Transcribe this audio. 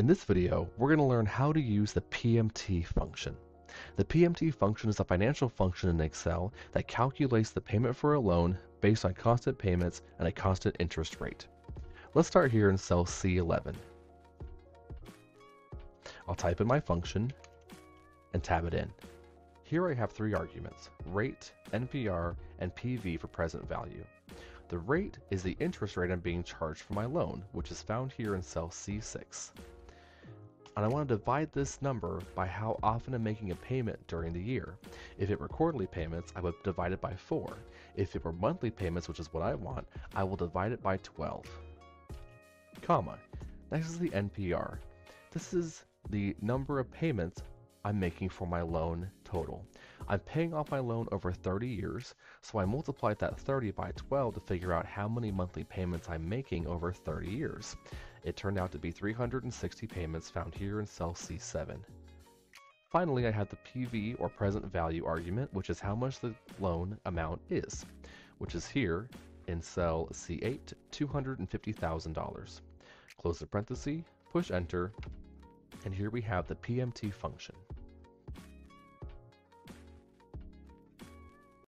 In this video, we're going to learn how to use the PMT function. The PMT function is a financial function in Excel that calculates the payment for a loan based on constant payments and a constant interest rate. Let's start here in cell C11. I'll type in my function and tab it in. Here I have three arguments: rate, NPR, and PV for present value. The rate is the interest rate I'm being charged for my loan, which is found here in cell C6. And I want to divide this number by how often I'm making a payment during the year. If it were quarterly payments, I would divide it by 4. If it were monthly payments, which is what I want, I will divide it by 12. Comma. Next is the NPR. This is the number of payments I'm making for my loan total. I'm paying off my loan over 30 years, so I multiplied that 30 by 12 to figure out how many monthly payments I'm making over 30 years. It turned out to be 360 payments found here in cell C7. Finally, I have the PV or present value argument, which is how much the loan amount is, which is here in cell C8, $250,000. Close the parenthesis, push enter, and here we have the PMT function.